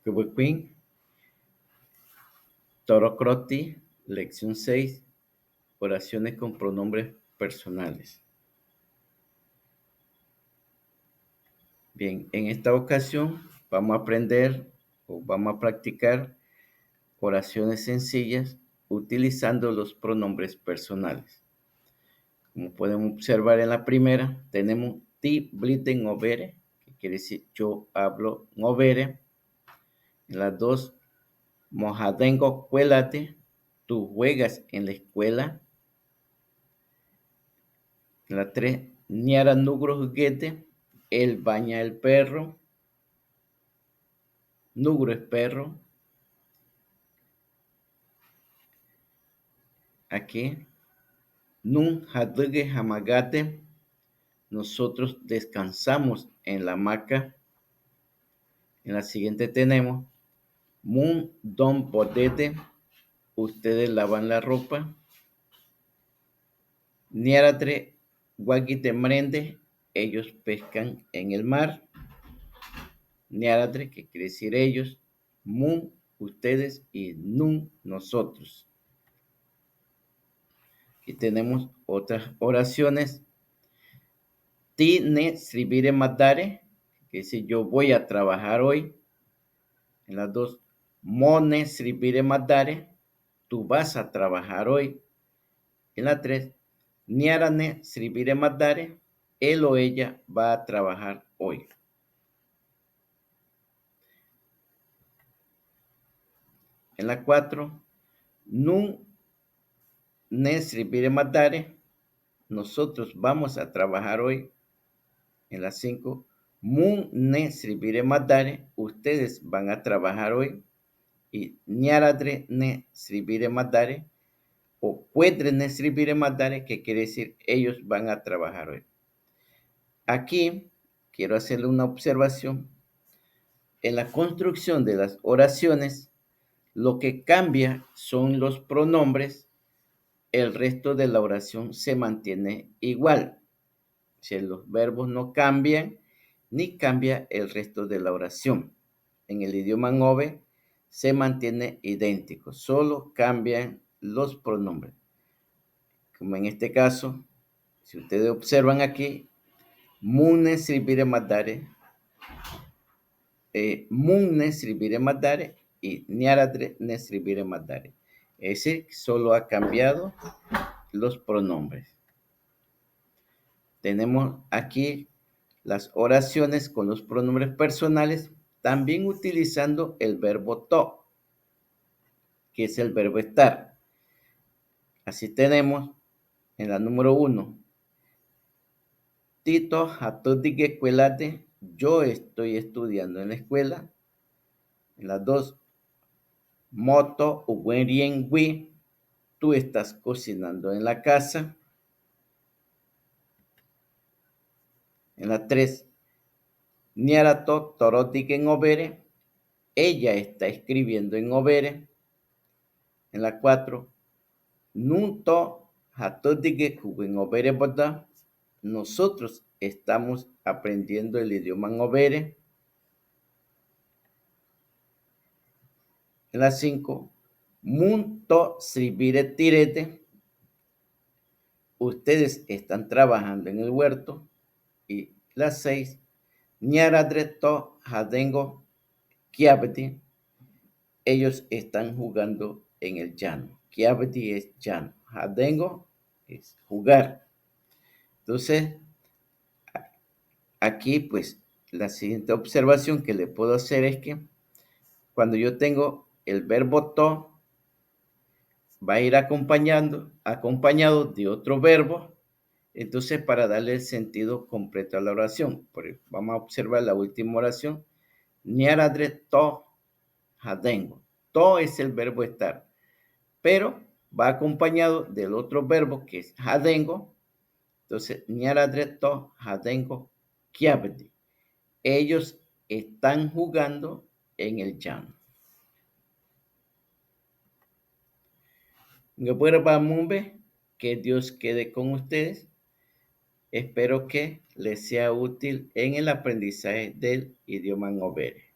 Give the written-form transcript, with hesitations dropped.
Queen, Torocroti, lección 6, oraciones con pronombres personales. Bien, en esta ocasión vamos a aprender o vamos a practicar oraciones sencillas utilizando los pronombres personales. Como podemos observar en la primera, tenemos ti blitten overe, que quiere decir yo hablo overe. En la 2, mojadengo cuélate, tú juegas en la escuela. En la 3, niara nugro juguete, él baña el perro. Nugro es perro. Aquí, nun haduge hamagate, nosotros descansamos en la hamaca. En la siguiente tenemos, mun don bodete, ustedes lavan la ropa. Niaratre guaguite mrende, ellos pescan en el mar. Niaratre, que quiere decir ellos. Mun, ustedes, y nun, nosotros. Aquí tenemos otras oraciones. Ti ne sribire matare, que dice yo voy a trabajar hoy. En las 2, mone sribire matare, tú vas a trabajar hoy. En la 3, niarane sribire matare, él o ella va a trabajar hoy. En la 4, nun ne sribire matare, nosotros vamos a trabajar hoy. En la 5, mun ne sribire matare, ustedes van a trabajar hoy. Y ñaradre ne sribire matare, o puedre ne sribire matare, que quiere decir ellos van a trabajar hoy. Aquí quiero hacerle una observación. En la construcción de las oraciones, lo que cambia son los pronombres, el resto de la oración se mantiene igual. Si los verbos no cambian, ni cambia el resto de la oración. En el idioma Ngove se mantiene idéntico, solo cambian los pronombres. Como en este caso, si ustedes observan aquí, munne sribire matare, munne sribire matare y niaradre ne sribire matare. Es decir, solo ha cambiado los pronombres. Tenemos aquí las oraciones con los pronombres personales, también utilizando el verbo to, que es el verbo estar. Así tenemos en la número 1, Tito hatodige escuelate, yo estoy estudiando en la escuela. En la 2, moto uwenrien wi, tú estás cocinando en la casa. En la 3, niarato torotique en overe, ella está escribiendo en overe. En la 4, nunto hatodige kuwen overe boda, nosotros estamos aprendiendo el idioma Ngobere. En la 5, munto sribire tirete, ustedes están trabajando en el huerto. Y la 6, ñaradreto jadengo kiabeti, ellos están jugando en el llano. Kiabeti es llano, jadengo es jugar. Entonces, aquí pues la siguiente observación que le puedo hacer es que cuando yo tengo el verbo to, va a ir acompañado de otro verbo, entonces para darle el sentido completo a la oración. Vamos a observar la última oración. Niaradre to jadengo. To es el verbo estar, pero va acompañado del otro verbo que es jadengo. Entonces, niaradre to jadengo kiabedi. Ellos están jugando en el llano. Que Dios quede con ustedes. Espero que les sea útil en el aprendizaje del idioma Ngobere.